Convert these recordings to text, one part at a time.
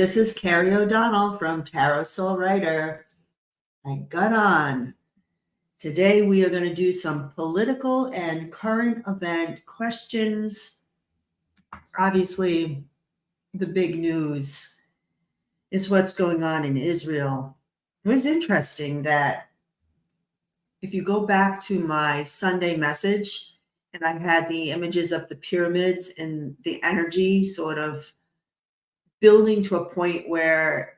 this is Carrie O'Donnell from Tarot Soul Writer. I got on. Today we are going to do some political and current event questions. Obviously, the big news is what's going on in Israel. It was interesting that if you go back to my Sunday message, and I had the images of the pyramids and the energy sort of building to a point where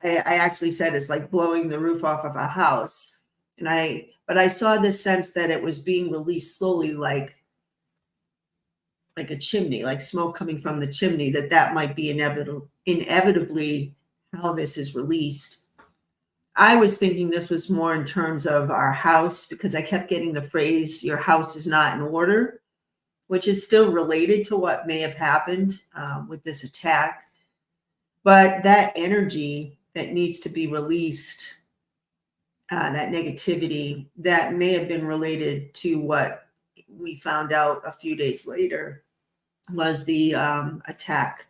I actually said it's like blowing the roof off of a house. But I saw this sense that it was being released slowly, like a chimney, like smoke coming from the chimney, that might be inevitably how this is released. I was thinking this was more in terms of our house, because I kept getting the phrase, your house is not in order, which is still related to what may have happened with this attack. But that energy that needs to be released, that negativity, that may have been related to what we found out a few days later was the attack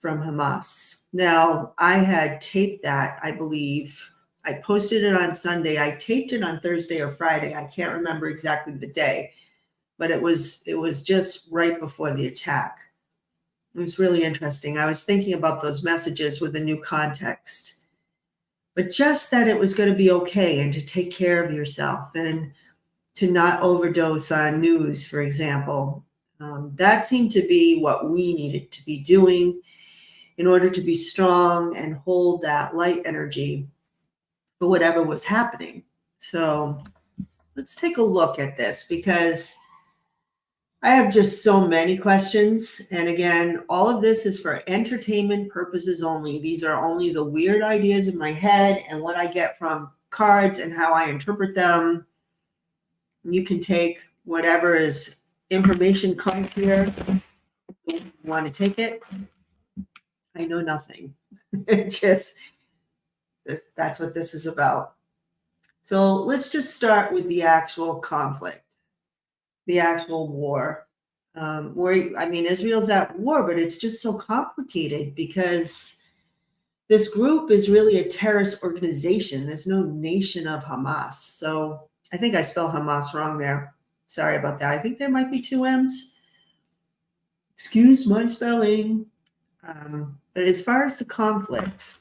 from Hamas. Now, I had taped that, I believe. I posted it on Sunday. I taped it on Thursday or Friday. I can't remember exactly the day, but it was just right before the attack. It was really interesting. I was thinking about those messages with a new context, but just that it was going to be okay and to take care of yourself and to not overdose on news, for example. That seemed to be what we needed to be doing in order to be strong and hold that light energy for whatever was happening. So let's take a look at this, because I have just so many questions. And again, all of this is for entertainment purposes only. These are only the weird ideas in my head and what I get from cards and how I interpret them. You can take whatever is information comes here. You want to take it? I know nothing. Just that's what this is about. So let's just start with the actual conflict, the actual war. Israel's at war, but it's just so complicated because this group is really a terrorist organization. There's no nation of Hamas. So I think I spelled Hamas wrong there. Sorry about that. I think there might be two M's. Excuse my spelling. But as far as the conflict,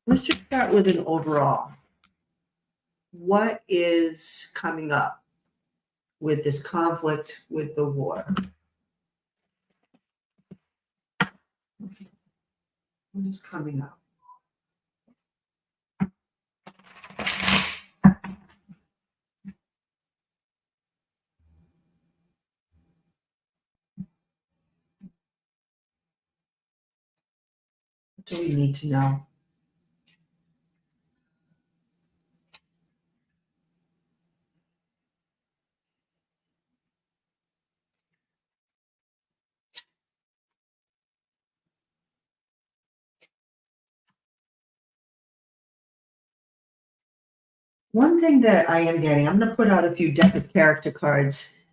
let's just start with an overall. What is coming up with this conflict, with the war? What is coming up? What do we need to know? One thing that I am getting, I'm going to put out a few deck of character cards.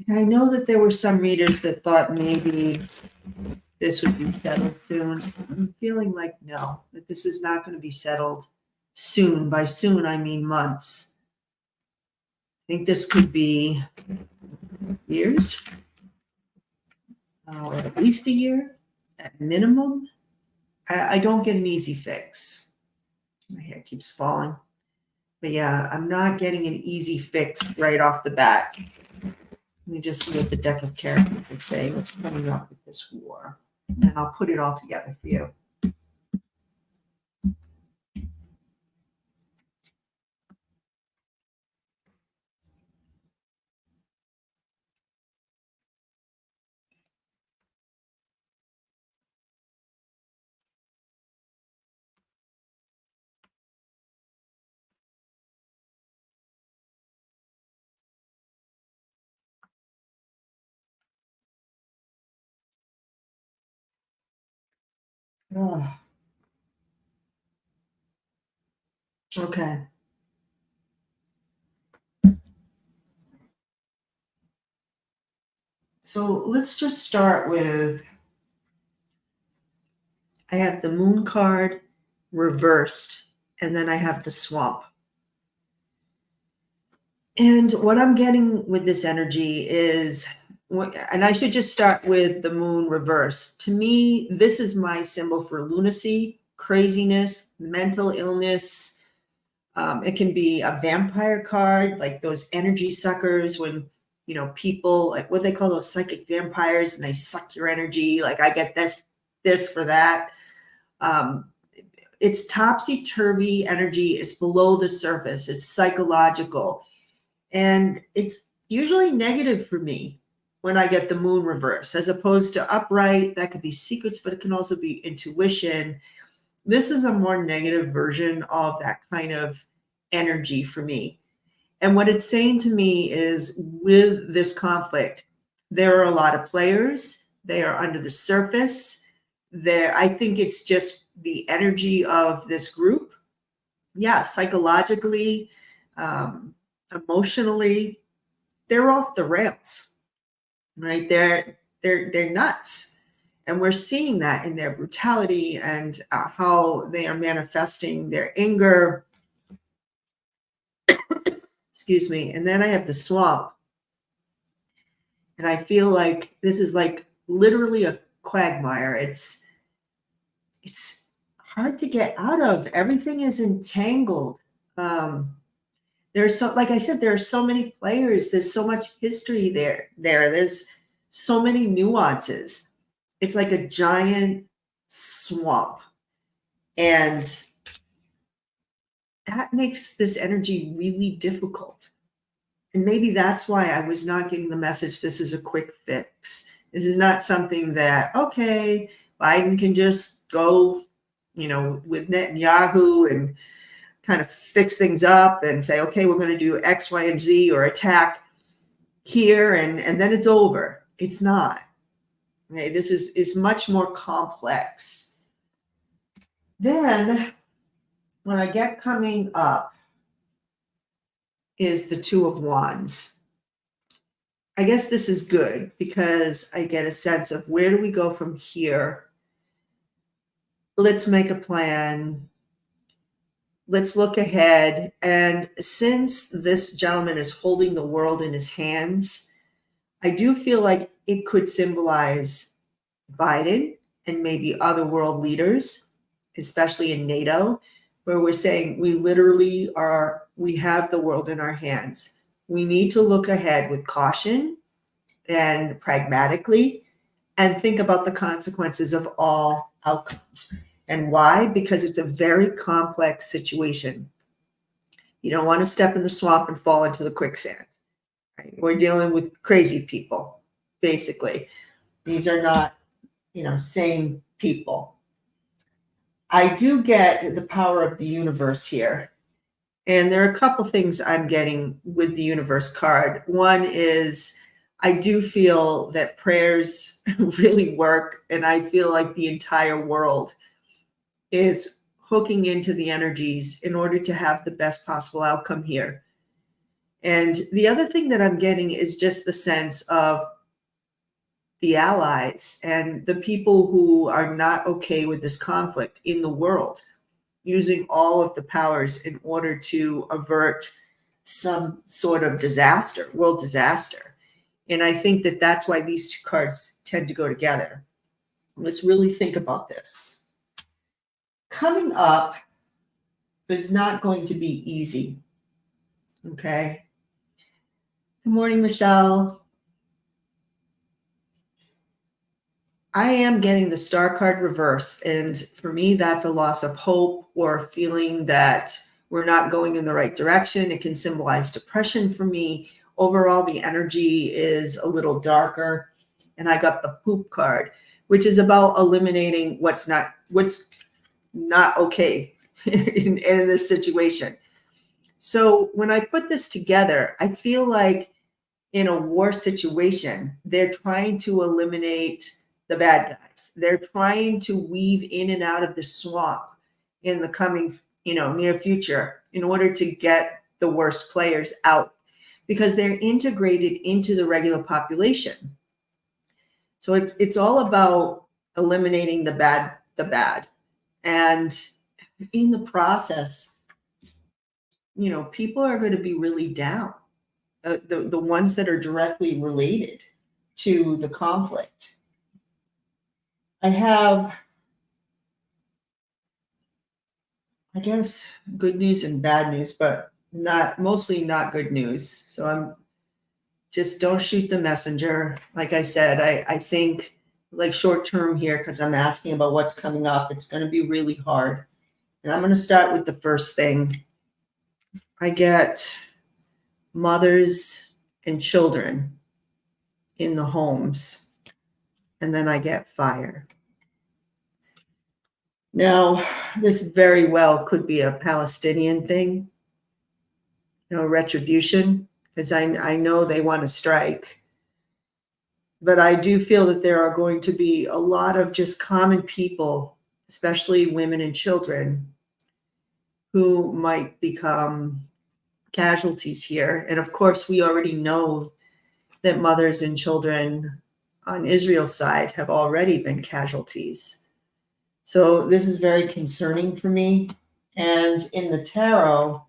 And I know that there were some readers that thought maybe this would be settled soon. I'm feeling like no, that this is not going to be settled soon. By soon, I mean months. I think this could be years, or at least a year at minimum. I don't get an easy fix. My hair keeps falling. But yeah, I'm not getting an easy fix right off the bat. Let me just see what the deck of characters is saying. What's coming up with this war? And I'll put it all together for you. Oh, okay. So let's just start with I have the moon card reversed, and then I have the swamp. And what I'm getting with this energy is, and I should just start with the moon reverse. To me, this is my symbol for lunacy, craziness, mental illness. It can be a vampire card, like those energy suckers when, people, like what they call those psychic vampires, and they suck your energy. Like I get this for that. It's topsy-turvy energy. It's below the surface. It's psychological. And it's usually negative for me when I get the moon reverse, as opposed to upright. That could be secrets, but it can also be intuition. This is a more negative version of that kind of energy for me. And what it's saying to me is, with this conflict, there are a lot of players. They are under the surface. I think it's just the energy of this group. Yeah, psychologically, emotionally, they're off the rails, right? They're nuts. And we're seeing that in their brutality and how they are manifesting their anger. Excuse me. And then I have the swamp. And I feel like this is like literally a quagmire. It's hard to get out of. Everything is entangled. There's like I said, there are so many players. There's so much history there. There's so many nuances. It's like a giant swamp. And that makes this energy really difficult. And maybe that's why I was not getting the message this is a quick fix. This is not something that, okay, Biden can just go, with Netanyahu and kind of fix things up and say, okay, we're going to do X, Y, and Z, or attack here, and then it's over. It's not. Okay, this is much more complex. Then when I get coming up is the Two of Wands. I guess this is good because I get a sense of, where do we go from here? Let's make a plan. Let's look ahead. And since this gentleman is holding the world in his hands, I do feel like it could symbolize Biden and maybe other world leaders, especially in NATO, where we're saying we have the world in our hands. We need to look ahead with caution and pragmatically and think about the consequences of all outcomes. And why? Because it's a very complex situation. You don't want to step in the swamp and fall into the quicksand. Right? We're dealing with crazy people, basically. These are not, sane people. I do get the power of the universe here. And there are a couple things I'm getting with the universe card. One is, I do feel that prayers really work. And I feel like the entire world is hooking into the energies in order to have the best possible outcome here. And the other thing that I'm getting is just the sense of the allies and the people who are not okay with this conflict in the world, using all of the powers in order to avert some sort of disaster, world disaster. And I think that that's why these two cards tend to go together. Let's really think about this. Coming up is not going to be easy. Okay. Good morning, Michelle. I am getting the Star card reverse. And for me, that's a loss of hope or a feeling that we're not going in the right direction. It can symbolize depression for me. Overall, the energy is a little darker. And I got the Poop card, which is about eliminating what's not okay in this situation. So when I put this together, I feel like in a war situation, they're trying to eliminate the bad guys. They're trying to weave in and out of the swamp in the coming, near future in order to get the worst players out, because they're integrated into the regular population. So it's all about eliminating the bad the bad. And in the process, people are going to be really down. The ones that are directly related to the conflict. I have, I guess, good news and bad news, but mostly not good news. So I'm just don't shoot the messenger. Like I said, I think like short term here, because I'm asking about what's coming up, it's going to be really hard. And I'm going to start with the first thing. I get mothers and children in the homes, and then I get fire. Now, this very well could be a Palestinian thing, retribution, because I know they want to strike. But I do feel that there are going to be a lot of just common people, especially women and children, who might become casualties here. And of course, we already know that mothers and children on Israel's side have already been casualties. So this is very concerning for me. And in the tarot,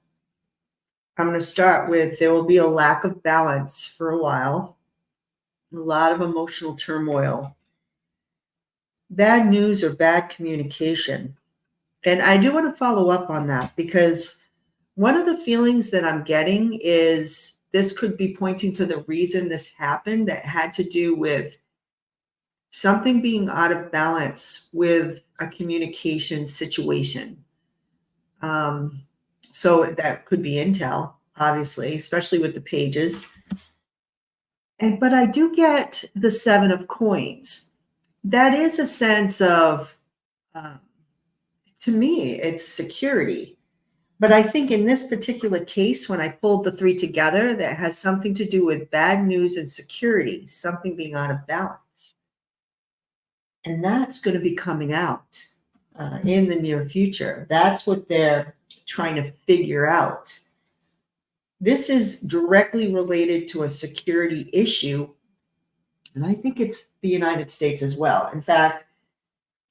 I'm going to start with there will be a lack of balance for a while, a lot of emotional turmoil, bad news or bad communication. And I do want to follow up on that because one of the feelings that I'm getting is this could be pointing to the reason this happened that had to do with something being out of balance with a communication situation. So that could be intel, obviously, especially with the pages. But I do get the 7 of coins. That is a sense of, to me, it's security. But I think in this particular case, when I pulled the 3 together, that has something to do with bad news and security, something being out of balance. And that's going to be coming out in the near future. That's what they're trying to figure out. This is directly related to a security issue, and I think it's the United States as well. In fact,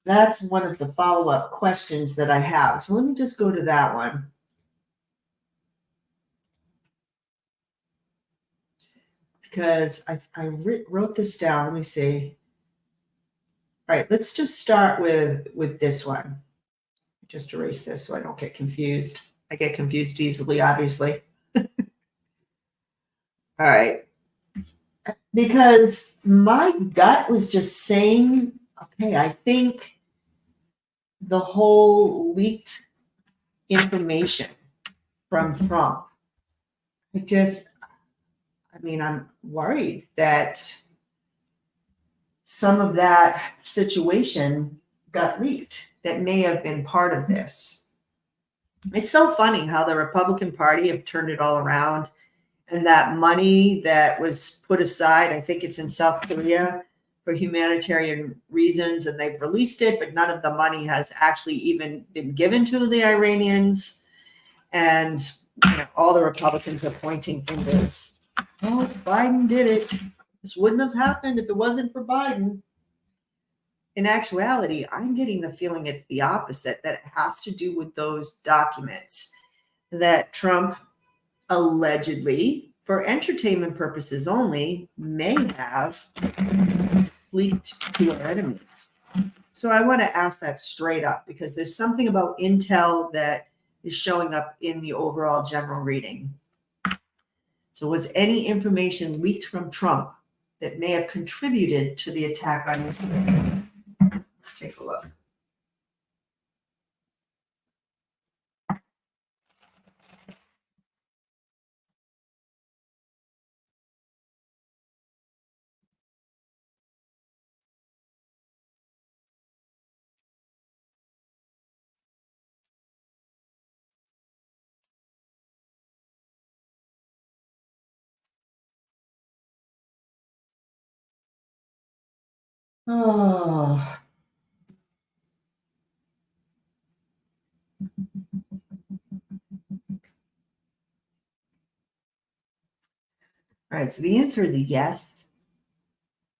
that's one of the follow-up questions that I have. So let me just go to that one. Because I wrote this down. Let me see. All right, let's just start with this one. Just erase this so I don't get confused. I get confused easily, obviously. All right. Because my gut was just saying, okay, I think the whole leaked information from Trump, I'm worried that some of that situation got leaked that may have been part of this. It's so funny how the Republican Party have turned it all around, and that money that was put aside, I think it's in South Korea for humanitarian reasons, and they've released it, but none of the money has actually even been given to the Iranians. And all the Republicans are pointing fingers. Oh, Biden did it. This wouldn't have happened if it wasn't for Biden. In actuality, I'm getting the feeling it's the opposite, that it has to do with those documents that Trump allegedly, for entertainment purposes only, may have leaked to our enemies. So I want to ask that straight up because there's something about intel that is showing up in the overall general reading. So was any information leaked from Trump that may have contributed to the attack on Ukraine? Let's take a look. Oh. All right, so the answer is yes.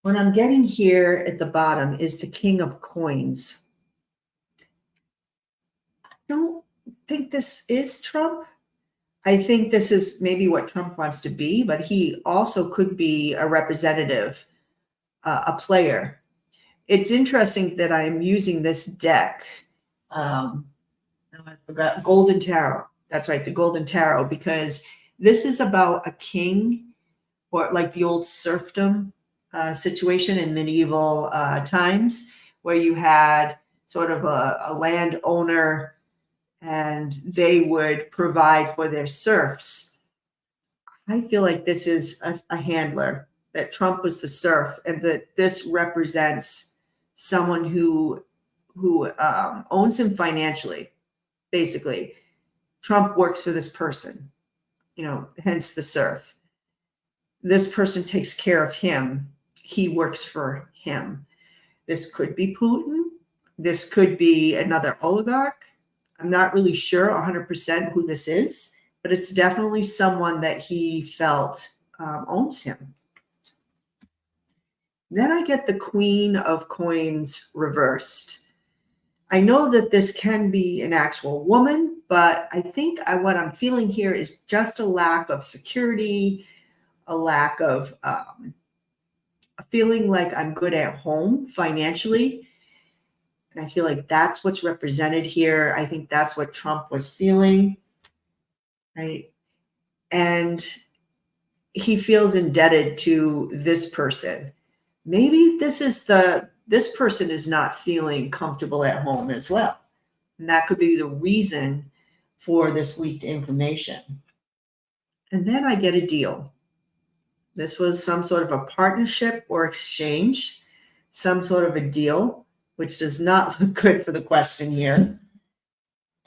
What I'm getting here at the bottom is the King of Coins. think this is Trump. I think this is maybe what Trump wants to be, but he also could be a representative, a player. It's interesting that I'm using this deck. Um, I forgot Golden Tarot. That's right, the Golden Tarot, because this is about a king, or like the old serfdom situation in medieval times, where you had sort of a landowner and they would provide for their serfs. I feel like this is a handler, that Trump was the serf, and that this represents someone who owns him financially. Basically, Trump works for this person, hence the serf. This person takes care of him. He works for him. This could be Putin. This could be another oligarch. I'm not really sure 100% who this is, but it's definitely someone that he felt owns him. Then I get the Queen of Coins reversed. I know that this can be an actual woman, but I think what I'm feeling here is just a lack of security, a lack of feeling like I'm good at home financially. And I feel like that's what's represented here. I think that's what Trump was feeling, right? And he feels indebted to this person. Maybe this person is not feeling comfortable at home as well. And that could be the reason for this leaked information. And then I get a deal. This was some sort of a partnership or exchange, some sort of a deal, which does not look good for the question here.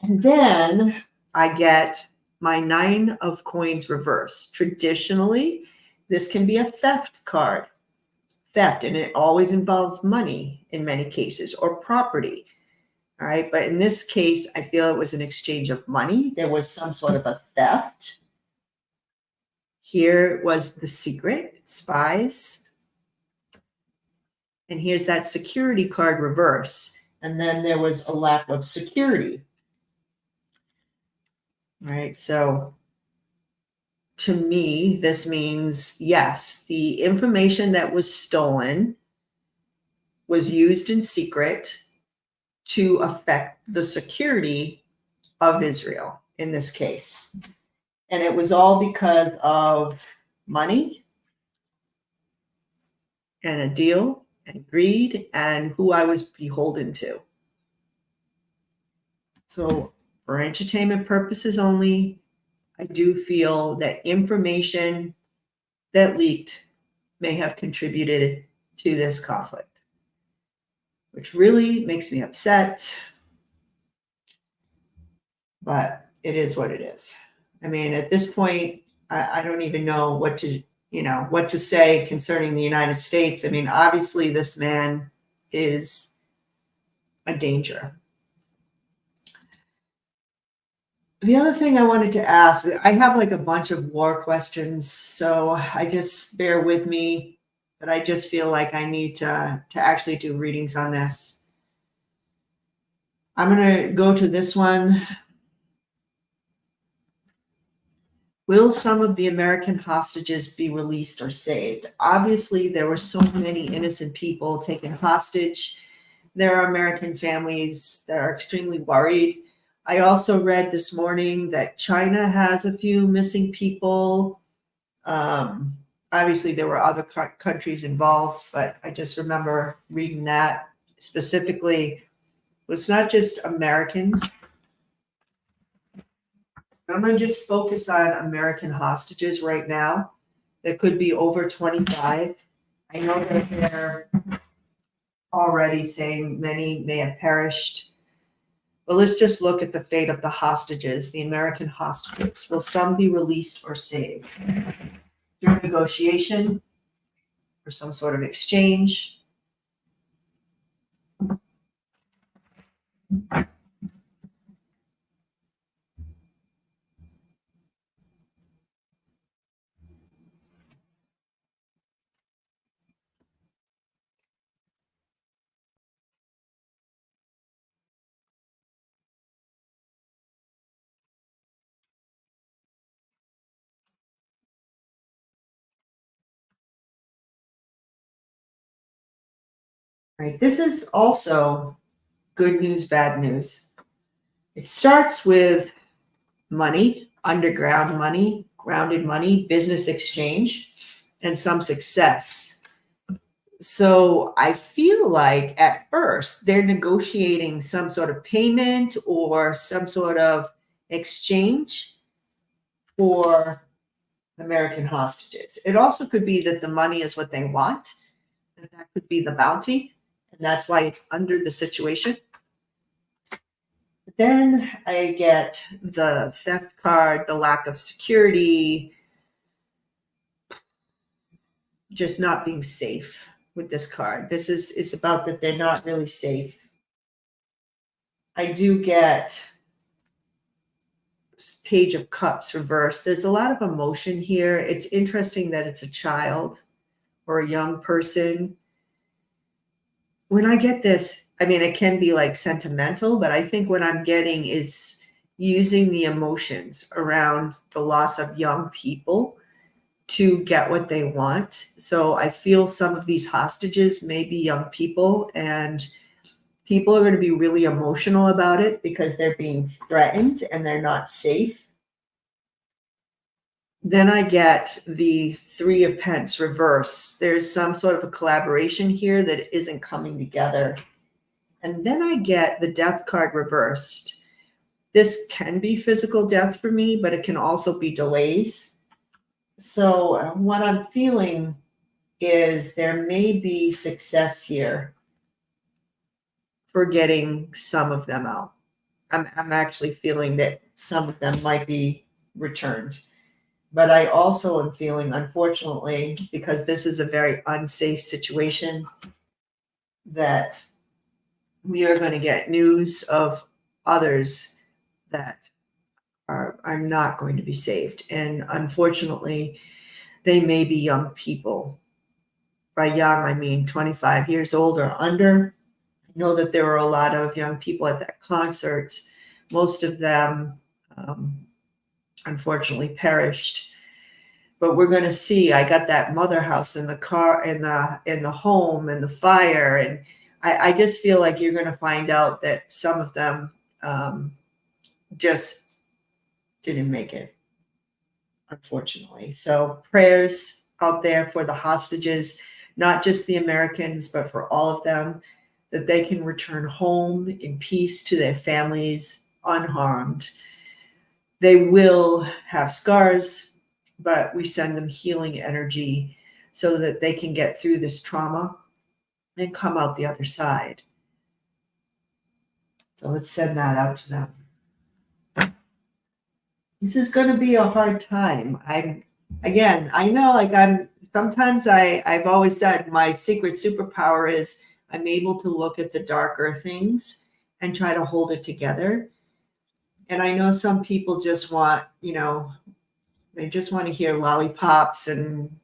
And then I get my 9 of coins reversed. Traditionally, this can be a theft card. Theft, and it always involves money in many cases, or property. All right. But in this case, I feel it was an exchange of money. There was some sort of a theft. Here was the secret, spies. And here's that security card reverse. And then there was a lack of security. Right. So to me, this means, yes, the information that was stolen was used in secret to affect the security of Israel in this case. And it was all because of money and a deal and greed and who I was beholden to. So, for entertainment purposes only, I do feel that information that leaked may have contributed to this conflict, which really makes me upset. But it is what it is. I mean, at this point, I don't even know what to say concerning the United States. I mean, obviously, this man is a danger. The other thing I wanted to ask, I have like a bunch of war questions, so I just bear with me, but I just feel like I need to actually do readings on this. I'm going to go to this one. Will some of the American hostages be released or saved? Obviously, there were so many innocent people taken hostage. There are American families that are extremely worried. I also read this morning that China has a few missing people. Obviously, there were other countries involved, but I just remember reading that specifically. It's not just Americans. I'm going to just focus on American hostages right now. There could be over 25. I know that they're already saying many may have perished. But let's just look at the fate of the hostages, the American hostages. Will some be released or saved through negotiation or some sort of exchange? Right. This is also good news, bad news. It starts with money, underground money, grounded money, business exchange, and some success. So I feel like at first they're negotiating some sort of payment or some sort of exchange for American hostages. It also could be that the money is what they want, that could be the bounty, and that's why it's under the situation. But then I get the theft card, the lack of security, just not being safe with this card. This is about that they're not really safe. I do get Page of Cups reversed. There's a lot of emotion here. It's interesting that it's a child or a young person. When I get this, I mean, it can be like sentimental, but I think what I'm getting is using the emotions around the loss of young people to get what they want. So I feel some of these hostages may be young people, and people are going to be really emotional about it because they're being threatened and they're not safe. Then I get the Three of Pence reverse. There's some sort of a collaboration here that isn't coming together. And then I get the Death card reversed. This can be physical death for me, but it can also be delays. So what I'm feeling is there may be success here for getting some of them out. I'm actually feeling that some of them might be returned. But I also am feeling, unfortunately, because this is a very unsafe situation, that we are going to get news of others that are not going to be saved. And unfortunately, they may be young people. By young, I mean 25 years old or under. I know that there were a lot of young people at that concert. Most of them, unfortunately, perished. But we're going to see. I got that mother house in the car, in the home, and the fire, and I just feel like you're going to find out that some of them just didn't make it, unfortunately. So prayers out there for the hostages, not just the Americans, but for all of them, that they can return home in peace to their families unharmed. They will have scars, but we send them healing energy so that they can get through this trauma and come out the other side. So let's send that out to them. This is going to be a hard time. I know, like sometimes I've always said my secret superpower is I'm able to look at the darker things and try to hold it together. And I know some people just want, they just want to hear lollipops and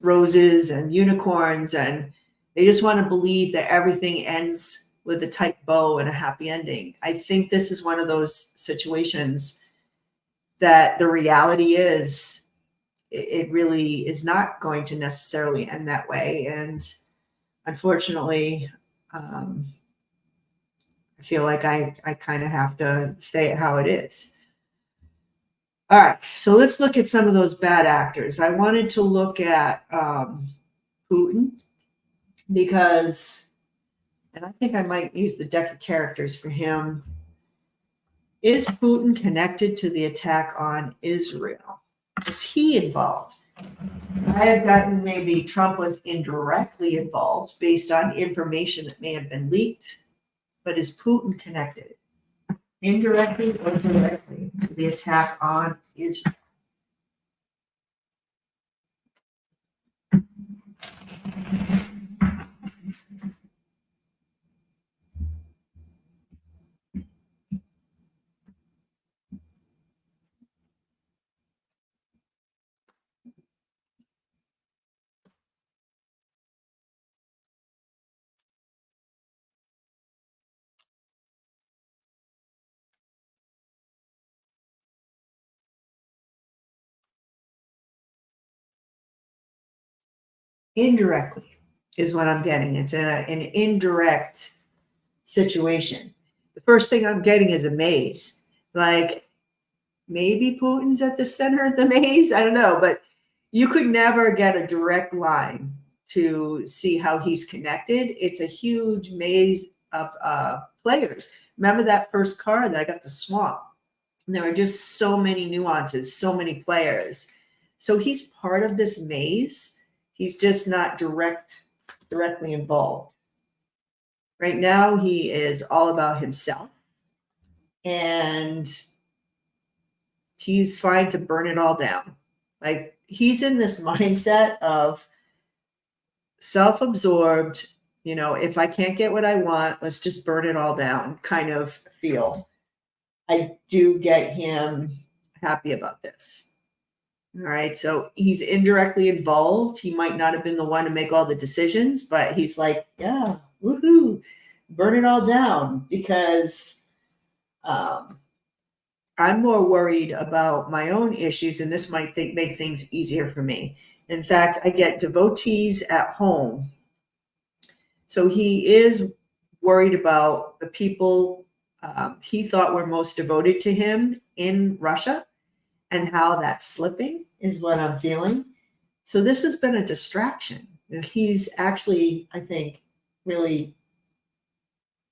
roses and unicorns, and they just want to believe that everything ends with a tight bow and a happy ending. I think this is one of those situations that the reality is it really is not going to necessarily end that way. And unfortunately, I feel like I kind of have to say it how it is. All right, so let's look at some of those bad actors. I wanted to look at Putin because, and I think I might use the deck of characters for him. Is Putin connected to the attack on Israel? Is he involved? I have gotten maybe Trump was indirectly involved based on information that may have been leaked, but is Putin connected indirectly or directly to the attack on Israel? Indirectly. is what I'm getting. It's an indirect situation. The first thing I'm getting is a maze. Like maybe Putin's at the center of the maze. I don't know, but you could never get a direct line to see how he's connected. It's a huge maze of players. Remember that first card that I got, the swamp? And there were just so many nuances, so many players. So he's part of this maze. He's just not directly involved. Right now, he is all about himself, and he's fine to burn it all down. Like he's in this mindset of self-absorbed, if I can't get what I want, let's just burn it all down kind of feel. I do get him happy about this. All right. So he's indirectly involved. He might not have been the one to make all the decisions, but he's like, yeah, woohoo, burn it all down, because I'm more worried about my own issues, and this might make things easier for me. In fact, I get devotees at home. So he is worried about the people he thought were most devoted to him in Russia, and how that's slipping is what I'm feeling. So this has been a distraction. He's actually, I think, really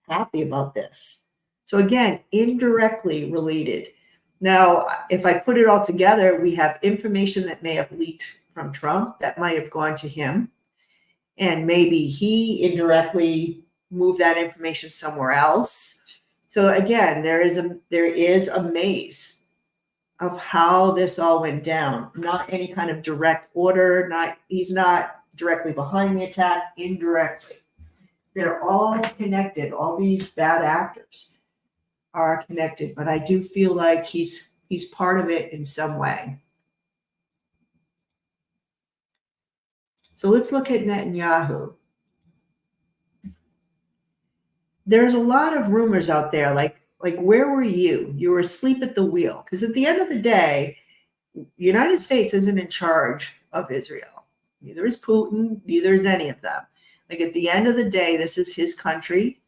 happy about this. So again, indirectly related. Now, if I put it all together, we have information that may have leaked from Trump that might have gone to him. And maybe he indirectly moved that information somewhere else. So again, there is a maze of how this all went down. Not any kind of direct order. He's not directly behind the attack, indirectly. They're all connected. All these bad actors are connected, but I do feel like he's part of it in some way. So let's look at Netanyahu. There's a lot of rumors out there, like where were you? You were asleep at the wheel. Because at the end of the day, the United States isn't in charge of Israel. Neither is Putin, neither is any of them. Like at the end of the day, this is his country.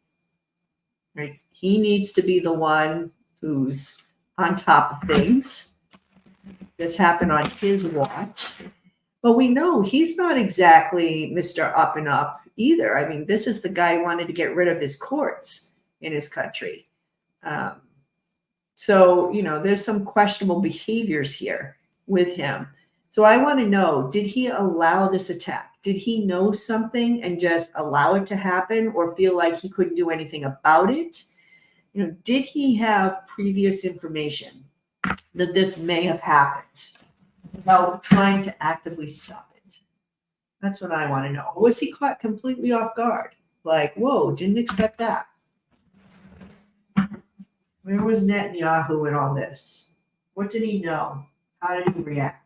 Right? He needs to be the one who's on top of things. This happened on his watch. But we know he's not exactly Mr. Up and Up either. I mean, this is the guy who wanted to get rid of his courts in his country. So, there's some questionable behaviors here with him. So I want to know, did he allow this attack? Did he know something and just allow it to happen, or feel like he couldn't do anything about it? Did he have previous information that this may have happened without trying to actively stop it? That's what I want to know. Or was he caught completely off guard? Like, whoa, didn't expect that. Where was Netanyahu in all this? What did he know? How did he react?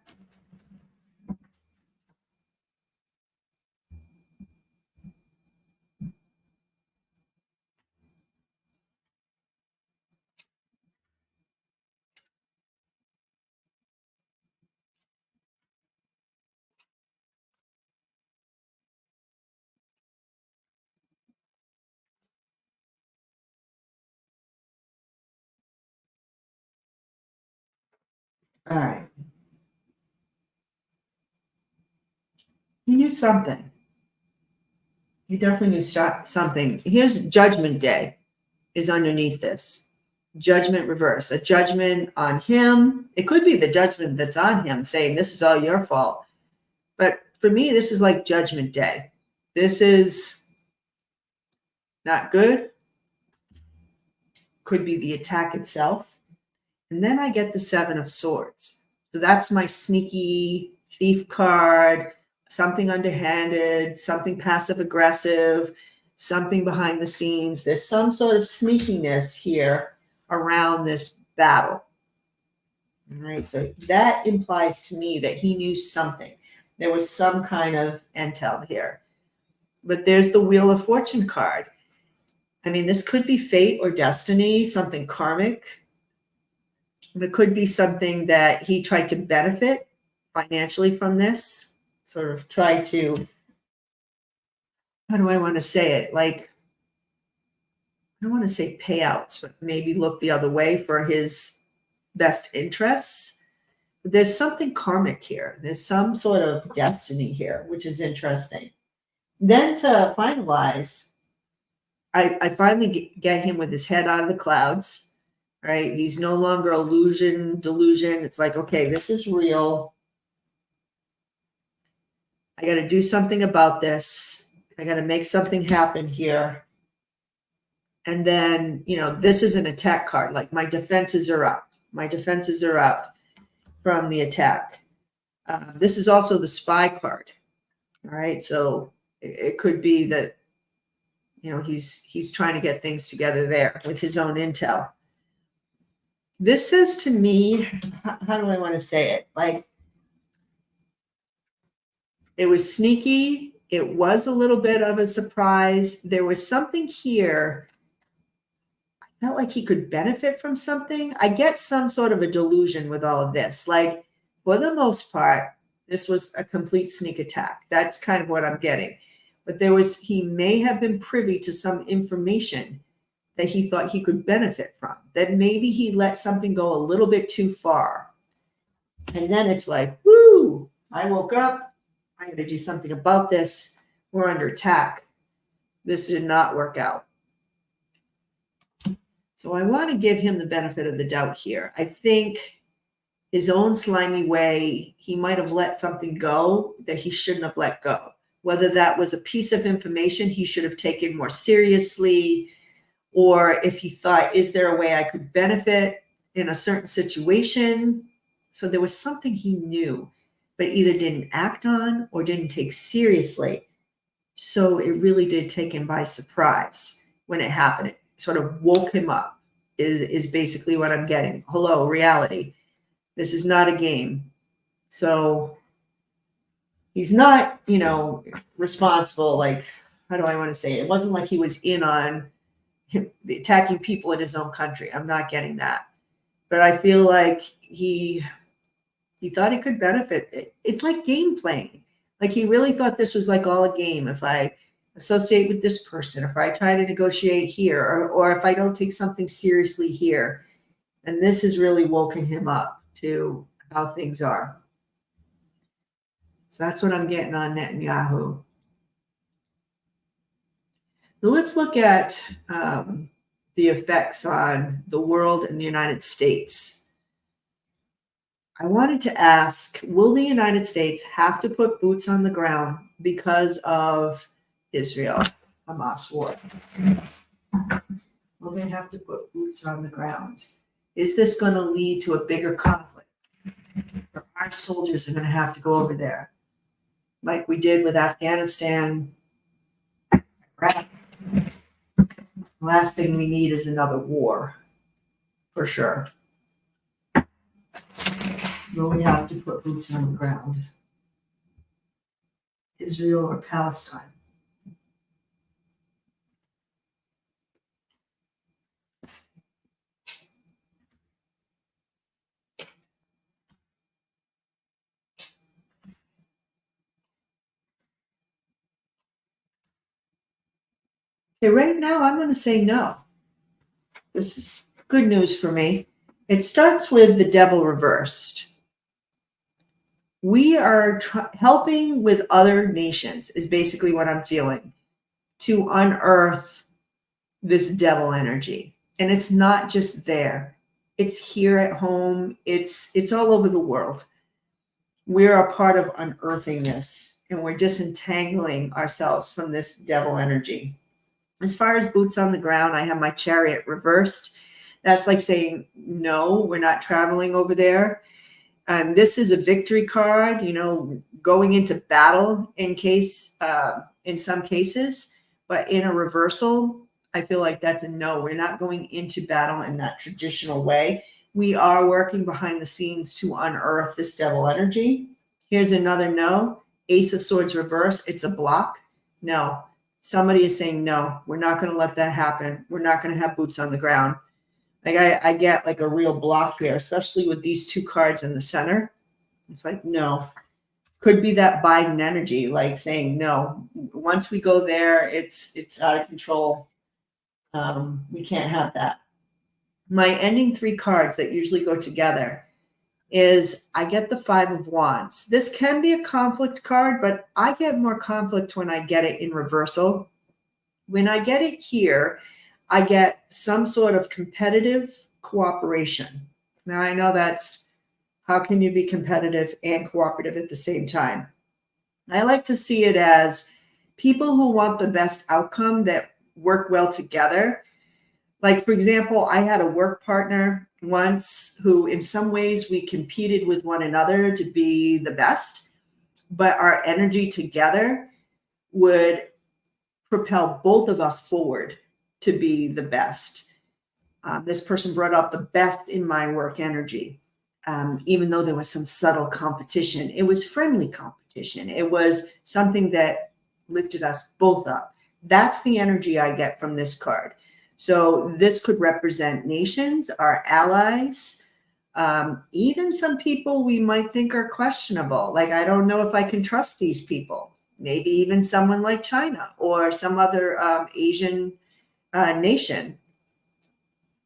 All right. He knew something. He definitely knew something. Here's Judgment Day is underneath this. Judgment reverse, a judgment on him. It could be the judgment that's on him saying, this is all your fault. But for me, this is like Judgment Day. This is not good. Could be the attack itself. And then I get the Seven of Swords. So that's my sneaky thief card, something underhanded, something passive aggressive, something behind the scenes. There's some sort of sneakiness here around this battle. All right, so that implies to me that he knew something. There was some kind of intel here. But there's the Wheel of Fortune card. I mean, this could be fate or destiny, something karmic. It could be something that he tried to benefit financially from this, sort of try to how do I want to say it? Like, I don't want to say payouts, but maybe look the other way for his best interests. But there's something karmic here. There's some sort of destiny here, which is interesting. Then to finalize, I finally get him with his head out of the clouds, right? He's no longer illusion, delusion. It's like, okay, this is real. I got to do something about this. I got to make something happen here. And then, this is an attack card. Like my defenses are up. My defenses are up from the attack. This is also the spy card. All right. So it could be that, he's trying to get things together there with his own intel. This says to me, how do I want to say it? Like, it was sneaky. It was a little bit of a surprise. There was something here. I felt like he could benefit from something. I get some sort of a delusion with all of this. Like, for the most part, this was a complete sneak attack. That's kind of what I'm getting. But he may have been privy to some information that he thought he could benefit from, that maybe he let something go a little bit too far. And then it's like, woo, I woke up. I got to do something about this. We're under attack. This did not work out. So I want to give him the benefit of the doubt here. I think his own slimy way, he might have let something go that he shouldn't have let go. Whether that was a piece of information he should have taken more seriously, or if he thought, is there a way I could benefit in a certain situation? So there was something he knew, but either didn't act on or didn't take seriously. So it really did take him by surprise when it happened. It sort of woke him up, is basically what I'm getting. Hello, reality. This is not a game. So he's not, responsible. Like, how do I want to say it? It wasn't like he was in on attacking people in his own country. I'm not getting that. But I feel like he thought he could benefit. It's like game playing. Like he really thought this was like all a game. If I associate with this person, if I try to negotiate here, or if I don't take something seriously here. And this has really woken him up to how things are. So that's what I'm getting on Netanyahu. So let's look at the effects on the world and the United States. I wanted to ask, will the United States have to put boots on the ground because of Israel-Hamas war? Will they have to put boots on the ground? Is this going to lead to a bigger conflict? Or our soldiers are going to have to go over there, like we did with Afghanistan, Iraq? Last thing we need is another war, for sure. Will we have to put boots on the ground? Israel or Palestine? Okay, right now I'm going to say no. This is good news for me. It starts with the devil reversed. We are helping with other nations, is basically what I'm feeling, to unearth this devil energy. And it's not just there. It's here at home. It's all over the world. We're a part of unearthing this, and we're disentangling ourselves from this devil energy. As far as boots on the ground, I have my Chariot reversed. That's like saying, no, we're not traveling over there. And this is a victory card, going into battle in some cases, but in a reversal, I feel like that's a no. We're not going into battle in that traditional way. We are working behind the scenes to unearth this devil energy. Here's another no. Ace of Swords reverse. It's a block. No. Somebody is saying, no, we're not going to let that happen. We're not going to have boots on the ground. Like I get like a real block here, especially with these two cards in the center. It's like, no. Could be that Biden energy, like saying, no, once we go there, it's out of control. We can't have that. My ending 3 cards that usually go together is I get the 5 of Wands. This can be a conflict card, but I get more conflict when I get it in reversal. When I get it here, I get some sort of competitive cooperation. Now, I know that's how can you be competitive and cooperative at the same time? I like to see it as people who want the best outcome that work well together. Like, for example, I had a work partner once who, in some ways, we competed with one another to be the best, but our energy together would propel both of us forward to be the best. This person brought out the best in my work energy. Even though there was some subtle competition, it was friendly competition. It was something that lifted us both up. That's the energy I get from this card. So this could represent nations, our allies, even some people we might think are questionable. Like, I don't know if I can trust these people. Maybe even someone like China or some other Asian nation.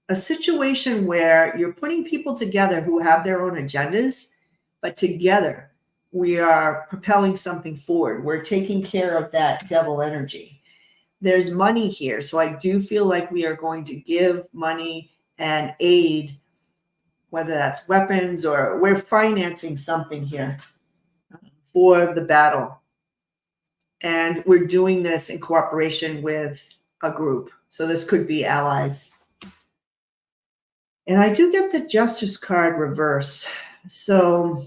A situation where you're putting people together who have their own agendas, but together we are propelling something forward. We're taking care of that devil energy. There's money here. So I do feel like we are going to give money and aid, whether that's weapons or we're financing something here for the battle. And we're doing this in cooperation with a group. So this could be allies. And I do get the Justice card reverse. So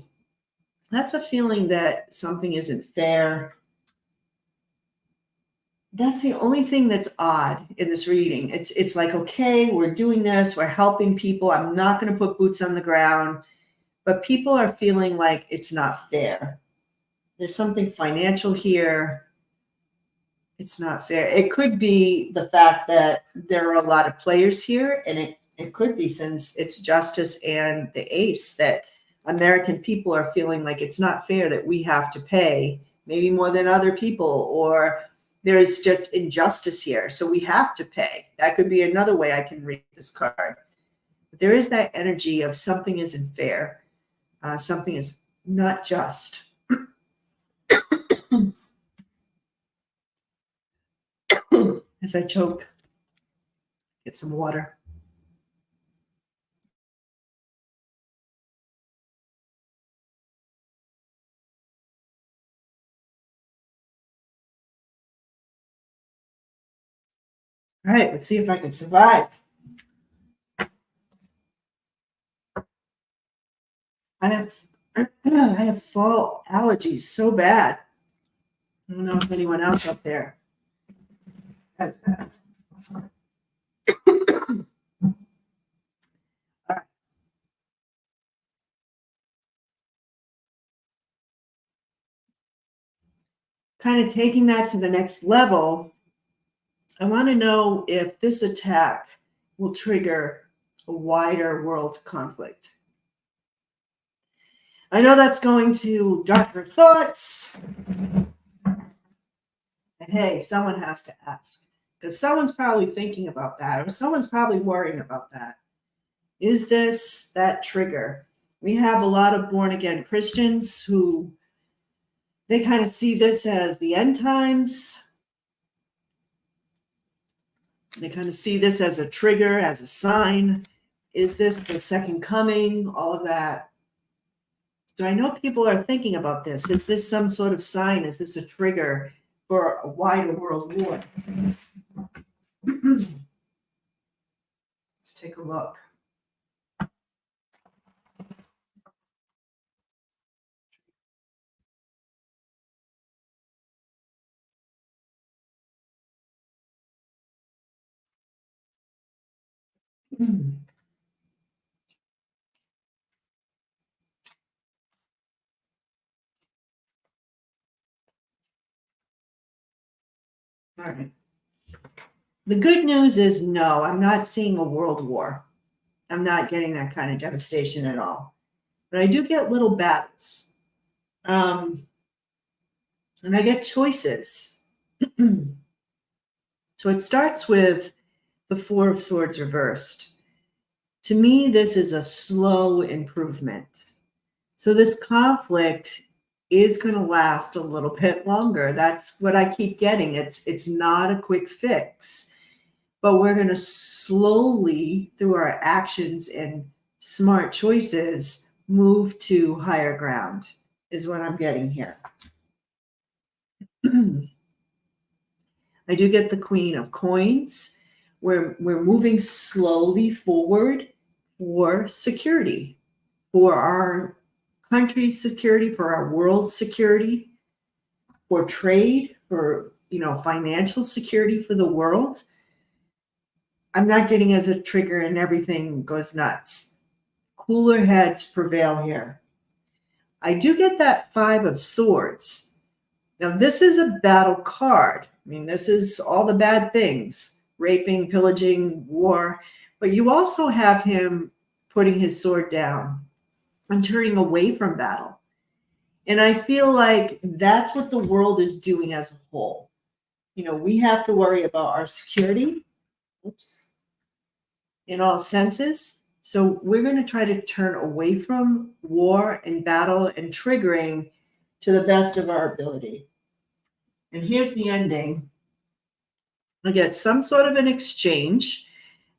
that's a feeling that something isn't fair. That's the only thing that's odd in this reading. It's like, okay, we're doing this, we're helping people. I'm not going to put boots on the ground, but people are feeling like it's not fair. There's something financial here. It's not fair. It could be the fact that there are a lot of players here, and it could be, since it's Justice and the Ace, that American people are feeling like it's not fair that we have to pay maybe more than other people, or there's just injustice here, so we have to pay. That could be another way I can read this card. But there is that energy of something isn't fair. Something is not just. As I choke, get some water. All right, let's see if I can survive. I have fall allergies so bad. I don't know if anyone else up there has that. All right. Kind of taking that to the next level, I want to know if this attack will trigger a wider world conflict. I know that's going to darker thoughts. And hey, someone has to ask, because someone's probably thinking about that, or someone's probably worrying about that. Is this that trigger? We have a lot of born again Christians who they kind of see this as the end times. They kind of see this as a trigger, as a sign. Is this the second coming? All of that. So I know people are thinking about this. Is this some sort of sign? Is this a trigger for a wider world war? Let's take a look. All right. The good news is no, I'm not seeing a world war. I'm not getting that kind of devastation at all. But I do get little battles. And I get choices. So it starts with the Four of Swords reversed. To me, this is a slow improvement. So this conflict is going to last a little bit longer. That's what I keep getting. It's not a quick fix, but we're going to slowly, through our actions and smart choices, move to higher ground, is what I'm getting here. I do get the Queen of Coins. We're moving slowly forward for security, for our country's security, for our world's security, for trade, for financial security for the world. I'm not getting as a trigger and everything goes nuts. Cooler heads prevail here. I do get that Five of Swords. Now, this is a battle card. I mean, this is all the bad things, raping, pillaging, war, but you also have him putting his sword down and turning away from battle. And I feel like that's what the world is doing as a whole. We have to worry about our security, in all senses. So we're going to try to turn away from war and battle and triggering to the best of our ability. And here's the ending. I get some sort of an exchange.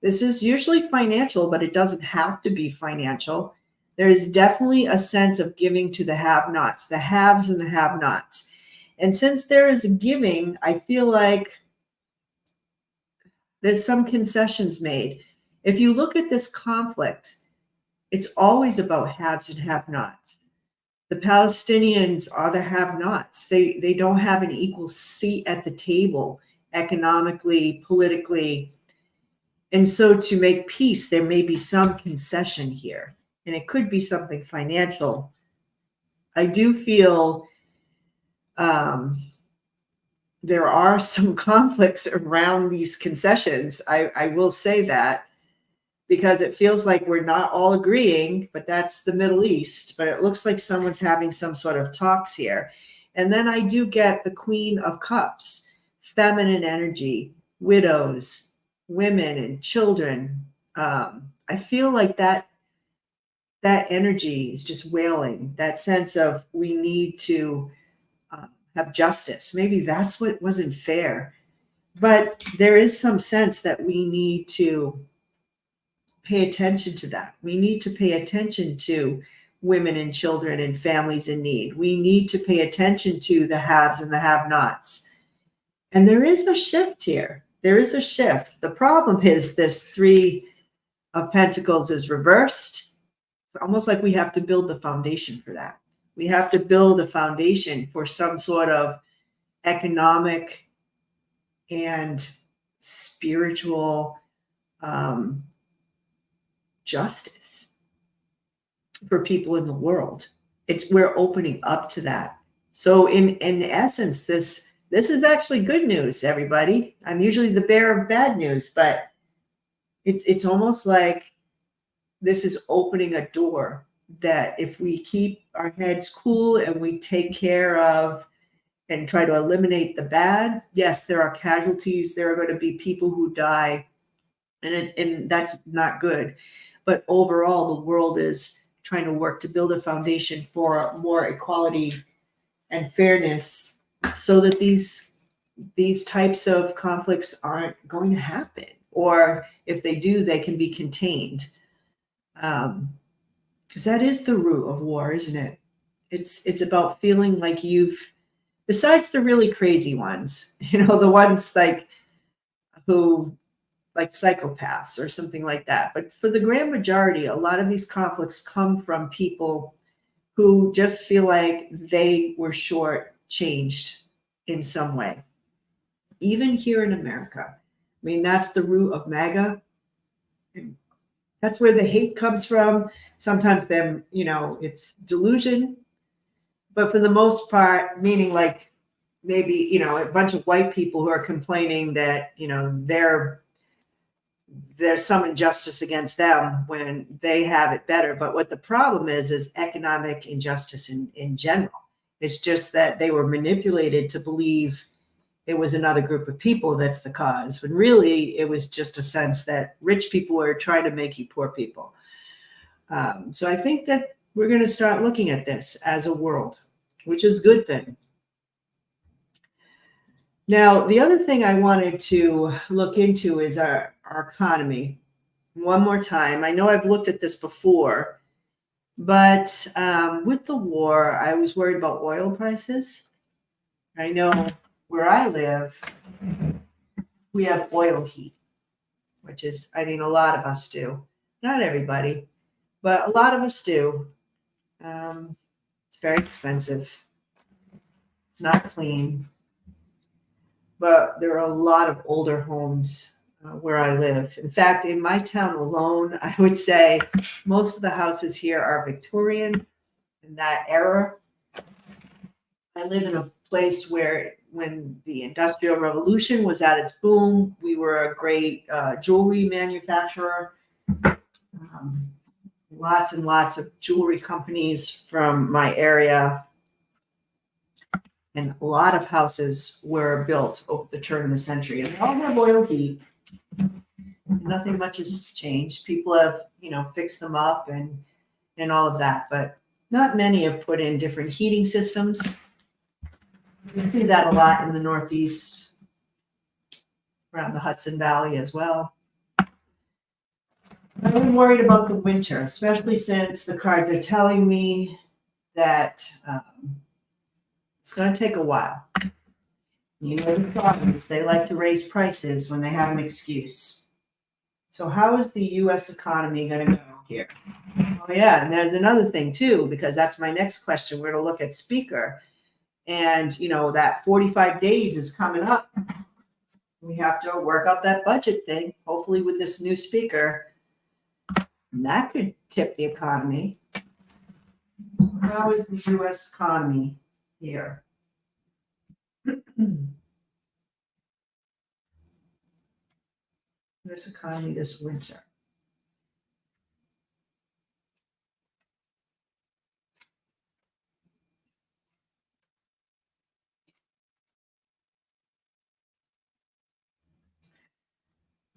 This is usually financial, but it doesn't have to be financial. There is definitely a sense of giving to the have-nots, the haves and the have-nots. And since there is a giving, I feel like there's some concessions made. If you look at this conflict, it's always about haves and have-nots. The Palestinians are the have-nots. They don't have an equal seat at the table economically, politically. And so to make peace, there may be some concession here. And it could be something financial. I do feel there are some conflicts around these concessions. I will say that, because it feels like we're not all agreeing, but that's the Middle East. But it looks like someone's having some sort of talks here. And then I do get the Queen of Cups, feminine energy, widows, women, and children. I feel like that energy is just wailing, that sense of we need to have justice. Maybe that's what wasn't fair. But there is some sense that we need to pay attention to that. We need to pay attention to women and children and families in need. We need to pay attention to the haves and the have-nots. And there is a shift here. There is a shift. The problem is this Three of Pentacles is reversed. It's almost like we have to build the foundation for that. We have to build a foundation for some sort of economic and spiritual justice for people in the world. We're opening up to that. So in essence, this is actually good news, everybody. I'm usually the bearer of bad news, but it's almost like this is opening a door that if we keep our heads cool and we take care of and try to eliminate the bad, yes, there are casualties. There are going to be people who die, and that's not good. But overall, the world is trying to work to build a foundation for more equality and fairness so that these types of conflicts aren't going to happen. Or if they do, they can be contained. Because that is the root of war, isn't it? It's about feeling like besides the really crazy ones, the ones who like psychopaths or something like that. But for the grand majority, a lot of these conflicts come from people who just feel like they were shortchanged in some way. Even here in America. I mean, that's the root of MAGA. That's where the hate comes from. Sometimes it's delusion. But for the most part, meaning like maybe, a bunch of white people who are complaining that, there's some injustice against them when they have it better. But what the problem is economic injustice in general. It's just that they were manipulated to believe it was another group of people that's the cause, when really it was just a sense that rich people were trying to make you poor people. So I think that we're going to start looking at this as a world, which is a good thing. Now, the other thing I wanted to look into is our economy. One more time. I know I've looked at this before, but with the war, I was worried about oil prices. I know where I live, we have oil heat, which is, I mean, a lot of us do. Not everybody, but a lot of us do. It's very expensive. It's not clean, but there are a lot of older homes where I live. In fact, in my town alone, I would say most of the houses here are Victorian in that era. I live in a place where when the Industrial Revolution was at its boom, we were a great jewelry manufacturer. Lots and lots of jewelry companies from my area. And a lot of houses were built over the turn of the century, and they all have oil heat. Nothing much has changed. People have, fixed them up and all of that, but not many have put in different heating systems. You can see that a lot in the Northeast, around the Hudson Valley as well. I'm worried about the winter, especially since the cards are telling me that it's going to take a while. You know the problems. They like to raise prices when they have an excuse. So how is the U.S. economy going to go here? Oh, yeah, and there's another thing, too, because that's my next question. We're going to look at speaker. And, that 45 days is coming up. We have to work out that budget thing, hopefully with this new speaker. And that could tip the economy. How is the U.S. economy here? U.S. economy this winter.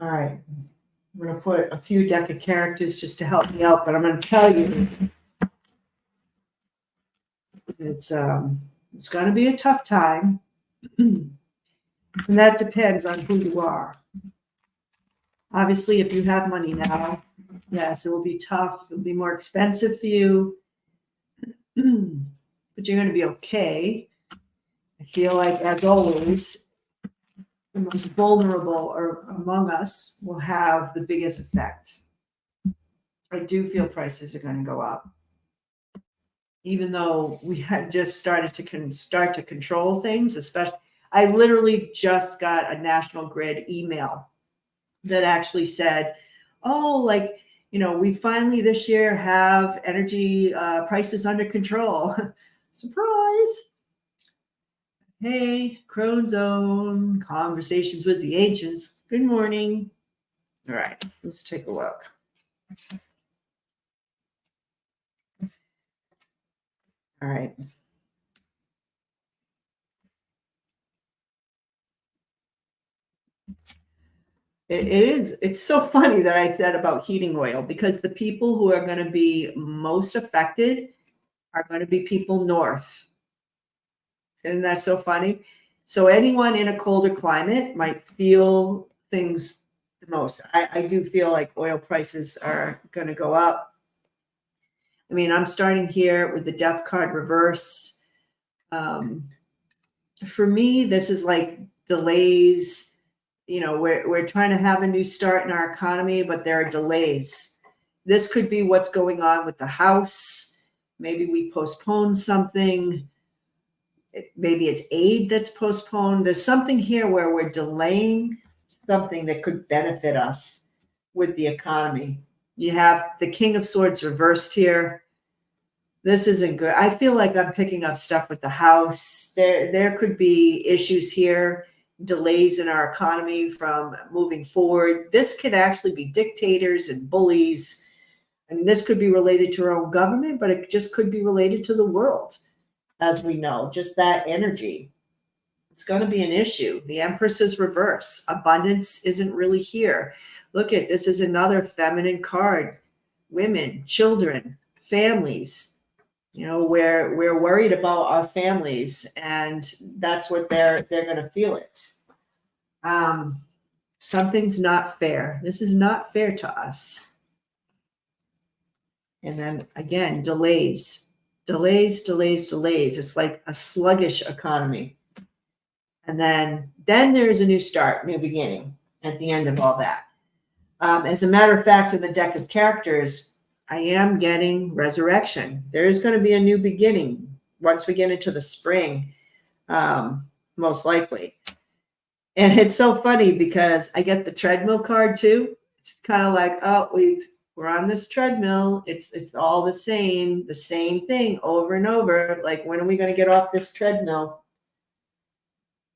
All right. I'm going to put a few deck of characters just to help me out, but I'm going to tell you it's going to be a tough time. And that depends on who you are. Obviously, if you have money now, yes, it will be tough. It will be more expensive for you, but you're going to be okay. I feel like, as always, the most vulnerable among us will have the biggest effect. I do feel prices are going to go up, even though we had just started to start to control things. Especially, I literally just got a National Grid email that actually said, "Oh, we finally this year have energy prices under control." Surprise! Hey, Crone Zone, Conversations with the Ancients. Good morning. All right, let's take a look. All right. It's so funny that I said about heating oil, because the people who are going to be most affected are going to be people north. Isn't that so funny? So anyone in a colder climate might feel things the most. I do feel like oil prices are going to go up. I mean, I'm starting here with the death card reverse. For me, this is like delays. We're trying to have a new start in our economy, but there are delays. This could be what's going on with the House. Maybe we postpone something. Maybe it's aid that's postponed. There's something here where we're delaying something that could benefit us with the economy. You have the King of Swords reversed here. This isn't good. I feel like I'm picking up stuff with the House. There could be issues here, delays in our economy from moving forward. This could actually be dictators and bullies. I mean, this could be related to our own government, but it just could be related to the world. as we know, just that energy. It's going to be an issue. The Empress is reverse. Abundance isn't really here. Look at this is another feminine card. Women, children, families. You know, we're worried about our families, and that's what they're going to feel it. Something's not fair. This is not fair to us. And then again, delays, delays, delays, delays. It's like a sluggish economy. And then there's a new start, new beginning at the end of all that. As a matter of fact, in the deck of characters, I am getting resurrection. There is going to be a new beginning once we get into the spring, most likely. And it's so funny because I get the treadmill card too. It's kind of like, oh, we're on this treadmill. It's all the same thing over and over. Like, when are we going to get off this treadmill?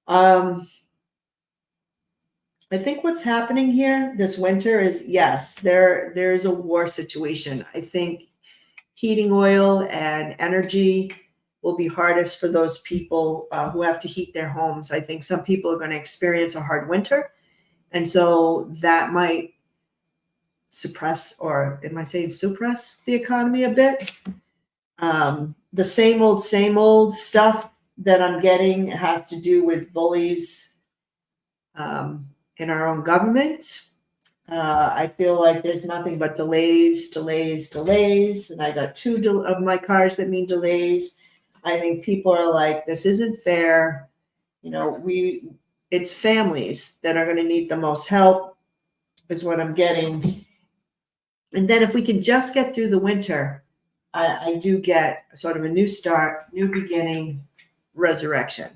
I think what's happening here this winter is, yes, there's a war situation. I think heating oil and energy will be hardest for those people who have to heat their homes. I think some people are going to experience a hard winter. And so that might suppress, or am I saying suppress, the economy a bit? The same old stuff that I'm getting has to do with bullies in our own government. I feel like there's nothing but delays, delays, delays. And I got two of my cards that mean delays. I think people are like, this isn't fair. You know, it's families that are going to need the most help, is what I'm getting. And then if we can just get through the winter, I do get sort of a new start, new beginning, resurrection.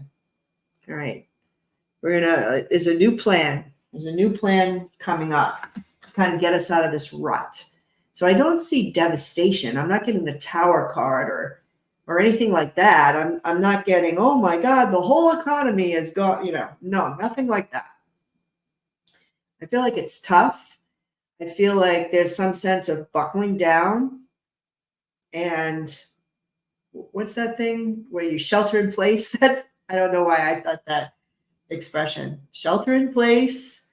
All right. There's a new plan. There's a new plan coming up to kind of get us out of this rut. So I don't see devastation. I'm not getting the Tower card or anything like that. I'm not getting, oh my God, the whole economy is gone. No, nothing like that. I feel like it's tough. I feel like there's some sense of buckling down. And what's that thing where you shelter in place? I don't know why I thought that expression. Shelter in place,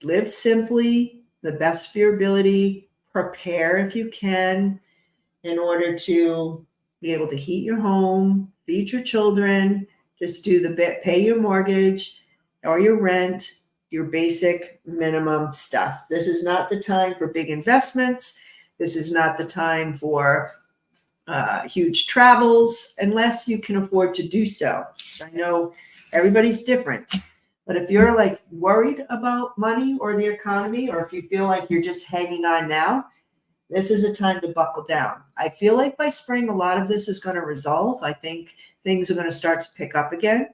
live simply, the best of your ability, prepare if you can, in order to be able to heat your home, feed your children, just do the bit, pay your mortgage or your rent, your basic minimum stuff. This is not the time for big investments. This is not the time for huge travels, unless you can afford to do so. I know everybody's different, but if you're like worried about money or the economy, or if you feel like you're just hanging on now, this is a time to buckle down. I feel like by spring, a lot of this is going to resolve. I think things are going to start to pick up again.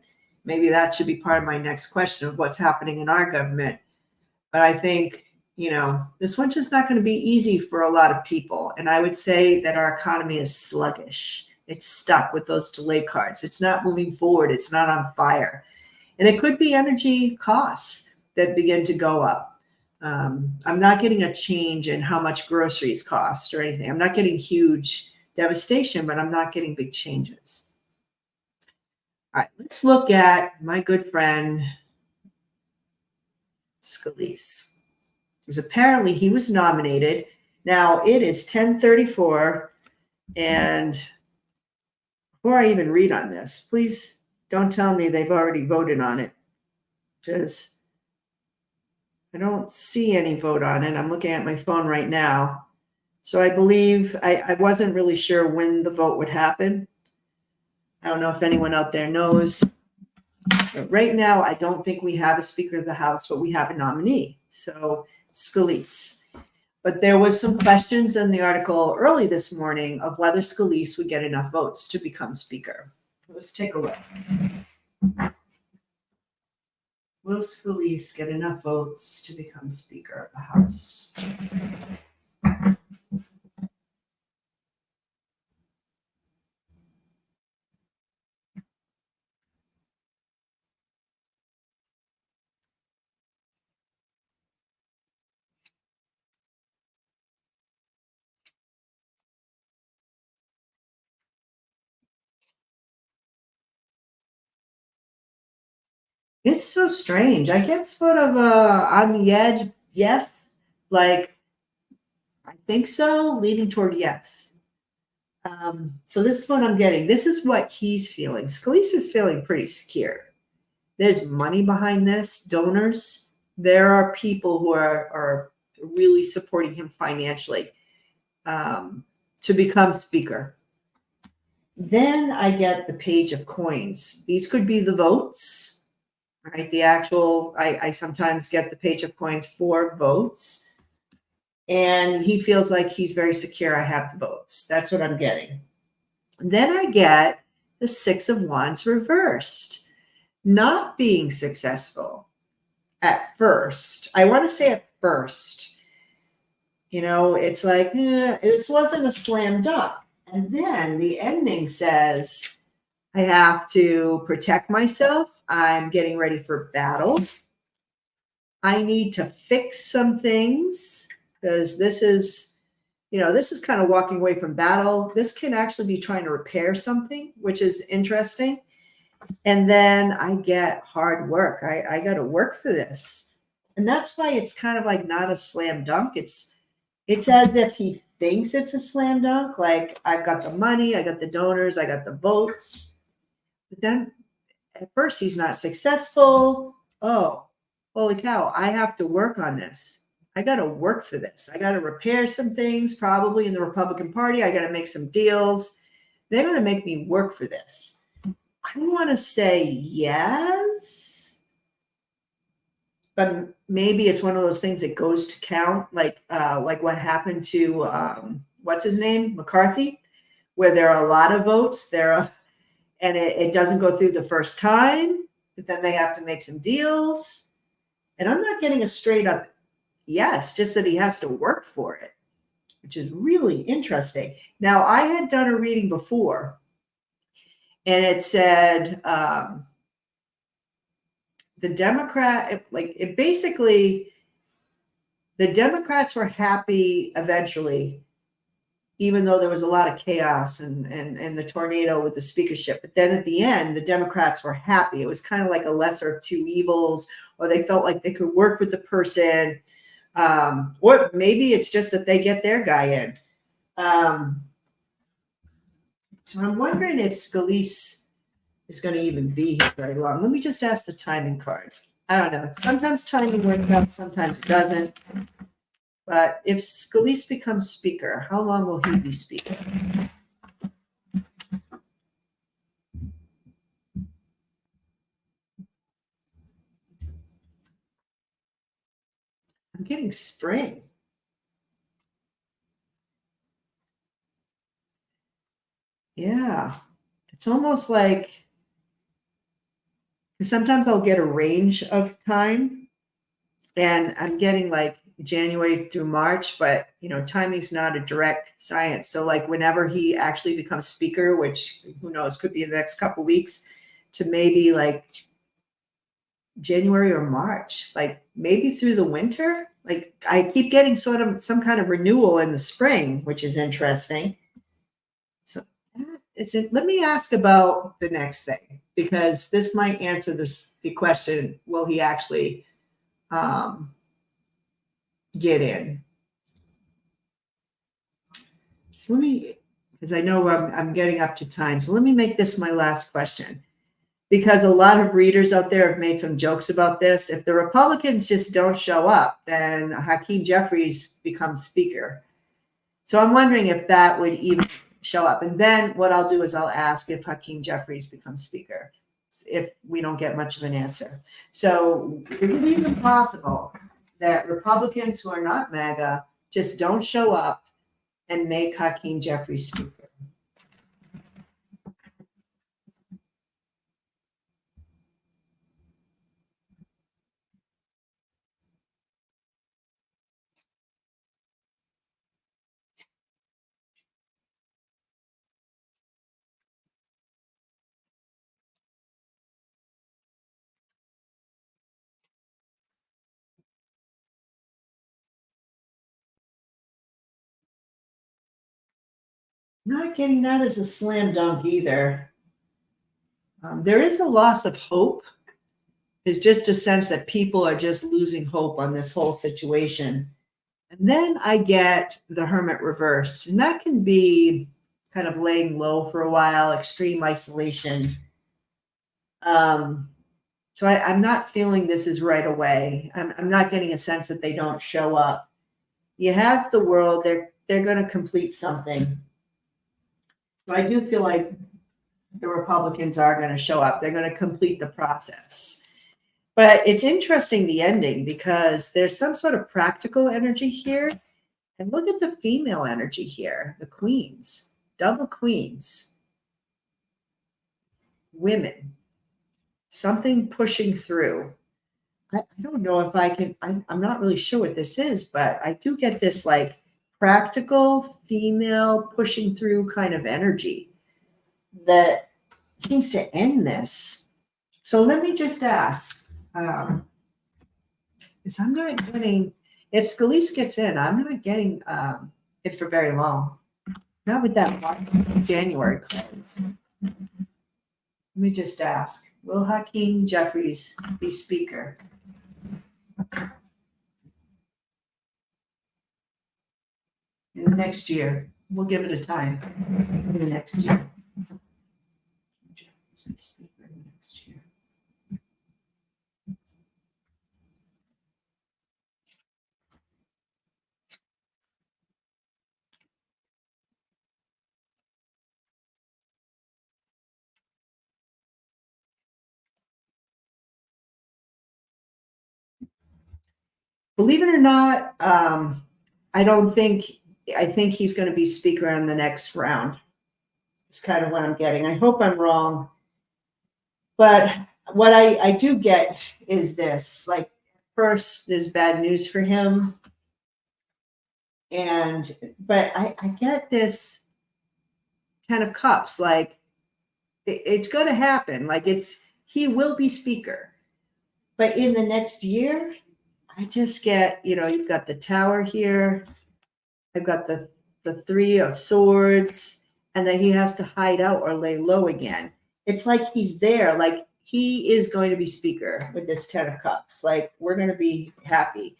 Maybe that should be part of my next question of what's happening in our government. But I think, this winter's not going to be easy for a lot of people. And I would say that our economy is sluggish. It's stuck with those delay cards. It's not moving forward. It's not on fire. And it could be energy costs that begin to go up. I'm not getting a change in how much groceries cost or anything. I'm not getting huge devastation, but I'm not getting big changes. All right, let's look at my good friend Scalise, because apparently he was nominated. Now it is 10:34, and before I even read on this, please don't tell me they've already voted on it, because I don't see any vote on it. I'm looking at my phone right now. So I believe I wasn't really sure when the vote would happen. I don't know if anyone out there knows. But right now, I don't think we have a Speaker of the House, but we have a nominee. So Scalise. But there was some questions in the article early this morning of whether Scalise would get enough votes to become Speaker. Let's take a look. Will Scalise get enough votes to become Speaker of the House? It's so strange. I get sort of on the edge, yes, like I think so, leaning toward yes. So this is what I'm getting. This is what he's feeling. Scalise is feeling pretty secure. There's money behind this, donors. There are people who are really supporting him financially to become speaker. Then I get the page of coins. These could be the votes, right? The actual, I sometimes get the page of coins for votes. And he feels like he's very secure. I have the votes. That's what I'm getting. Then I get the Six of Wands reversed, not being successful at first. I want to say at first, it's like, this wasn't a slam dunk. And then the ending says, I have to protect myself. I'm getting ready for battle. I need to fix some things because this is kind of walking away from battle. This can actually be trying to repair something, which is interesting. And then I get hard work. I got to work for this. And that's why it's kind of like not a slam dunk. It's as if he thinks it's a slam dunk. Like I've got the money, I got the donors, I got the votes. But then at first he's not successful. Oh, holy cow, I have to work on this. I got to work for this. I got to repair some things, probably in the Republican Party. I got to make some deals. They're going to make me work for this. I want to say yes, but maybe it's one of those things that goes to count, like what happened to what's his name, McCarthy, where there are a lot of votes there, and it doesn't go through the first time, but then they have to make some deals. And I'm not getting a straight up yes, just that he has to work for it, which is really interesting. Now, I had done a reading before, and it said the Democrat, like it basically, the Democrats were happy eventually, even though there was a lot of chaos and the tornado with the speakership. But then at the end, the Democrats were happy. It was kind of like a lesser of two evils, or they felt like they could work with the person. Or maybe it's just that they get their guy in. So I'm wondering if Scalise is going to even be here very long. Let me just ask the timing cards. I don't know. Sometimes timing works out, sometimes it doesn't. But if Scalise becomes speaker, how long will he be speaker? I'm getting spring. Yeah. It's almost like sometimes I'll get a range of time, and I'm getting like January through March, but timing's not a direct science. So like whenever he actually becomes speaker, which who knows, could be in the next couple weeks, to maybe like January or March, like maybe through the winter. Like I keep getting sort of some kind of renewal in the spring, which is interesting. So let me ask about the next thing, because this might answer the question, will he actually um, get in? So because I know I'm getting up to time. So let me make this my last question, because a lot of readers out there have made some jokes about this. If the Republicans just don't show up, then Hakeem Jeffries becomes speaker. So I'm wondering if that would even show up. And then what I'll do is I'll ask if Hakeem Jeffries becomes speaker, if we don't get much of an answer. So is it even possible that Republicans who are not MAGA just don't show up and make Hakeem Jeffries speaker? Not getting that as a slam dunk either. There is a loss of hope There's just a sense that people are just losing hope on this whole situation. And then I get the Hermit reversed, and that can be kind of laying low for a while, extreme isolation. So I'm not feeling this is right away. I'm not getting a sense that they don't show up. You have the world, they're going to complete something. So I do feel like the Republicans are going to show up. They're going to complete the process. But it's interesting, the ending, because there's some sort of practical energy here. And look at the female energy here, the queens, double queens, women, something pushing through. I don't know if I can, I'm not really sure what this is, but I do get this like practical female pushing through kind of energy that seems to end this. So let me just ask, is I'm not getting, if Scalise gets in, I'm not getting it for very long. Not with that January cards. Let me just ask, will Hakeem Jeffries be speaker? In the next year? We'll give it a time. In the next year. Jeffries be speaker in the next year. Believe it or not, I think he's going to be speaker in the next round. It's kind of what I'm getting. I hope I'm wrong. But what I do get is this, like, first, there's bad news for him. But I get this 10 of Cups, like, it's going to happen. Like, he will be speaker. But in the next year, I just get, you've got the Tower here. I've got the Three of Swords, and then he has to hide out or lay low again. It's like he's there. Like, he is going to be speaker with this 10 of Cups. Like, we're going to be happy.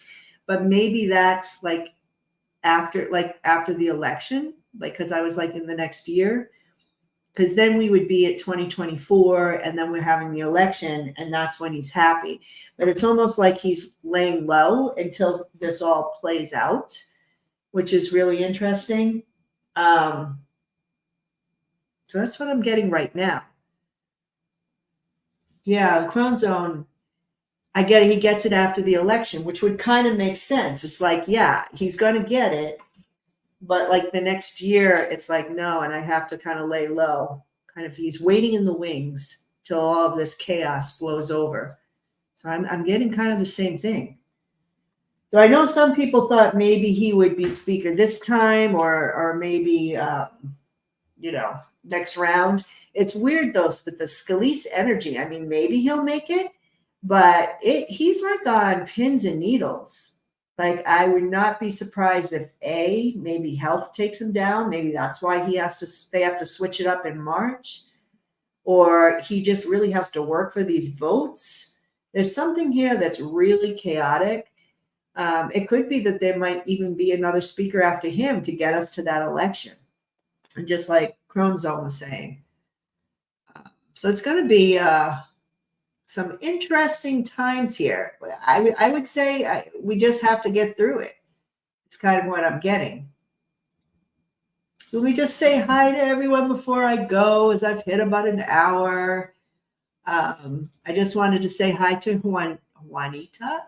But maybe that's like after the election, like, because I was like in the next year, because then we would be at 2024 and then we're having the election, and that's when he's happy. But it's almost like he's laying low until this all plays out, which is really interesting. So that's what I'm getting right now. Yeah, Crone Zone, I get it. He gets it after the election, which would kind of make sense. It's like, yeah, he's going to get it. But like the next year, it's like, no, and I have to kind of lay low. Kind of, he's waiting in the wings till all of this chaos blows over. So I'm getting kind of the same thing. So I know some people thought maybe he would be speaker this time, or maybe next round. It's weird though, with the Scalise energy. I mean, maybe he'll make it, but he's like on pins and needles. Like, I would not be surprised if maybe health takes him down. Maybe that's why they have to switch it up in March, or he just really has to work for these votes. There's something here that's really chaotic. It could be that there might even be another speaker after him to get us to that election. And just like Crone Zone was saying. So it's going to be some interesting times here. I would say we just have to get through it. It's kind of what I'm getting. So let me just say hi to everyone before I go, as I've hit about an hour. I just wanted to say hi to Juanita.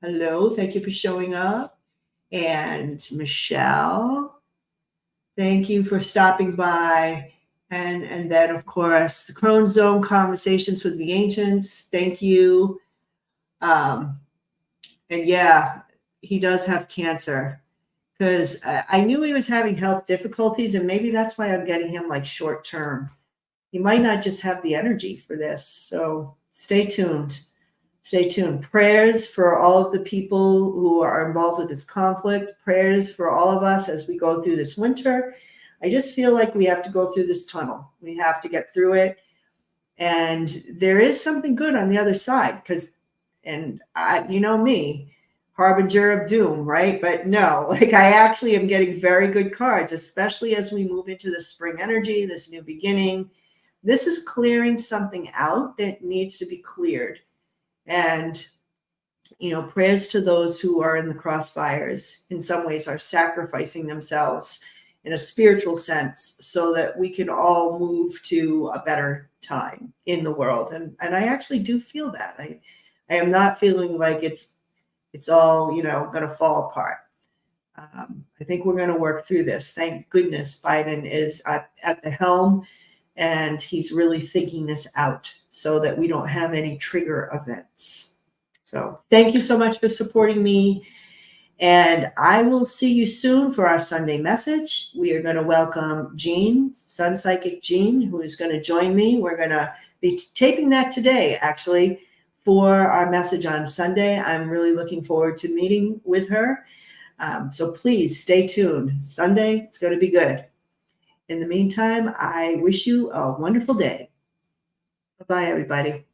Hello, thank you for showing up. And Michelle, thank you for stopping by. And then, of course, the Crone Zone Conversations with the Ancients. Thank you. And yeah, he does have cancer, because I knew he was having health difficulties, and maybe that's why I'm getting him like short term. He might not just have the energy for this. So stay tuned. Stay tuned. Prayers for all of the people who are involved with this conflict. Prayers for all of us as we go through this winter. I just feel like we have to go through this tunnel. We have to get through it. And there is something good on the other side, because, and I, you know me, harbinger of doom, right? But no, like I actually am getting very good cards, especially as we move into the spring energy, this new beginning. This is clearing something out that needs to be cleared. And, you know, prayers to those who are in the crossfires, in some ways, are sacrificing themselves in a spiritual sense so that we can all move to a better time in the world. And I actually do feel that. I am not feeling like it's all, you know, going to fall apart. I think we're going to work through this. Thank goodness Biden is at the helm, and he's really thinking this out so that we don't have any trigger events. So thank you so much for supporting me. And I will see you soon for our Sunday message. We are going to welcome Jean, Sun Psychic Jean, who is going to join me. We're going to be taping that today, actually, for our message on Sunday. I'm really looking forward to meeting with her. So please stay tuned. Sunday, it's going to be good. In the meantime, I wish you a wonderful day. Bye-bye, everybody.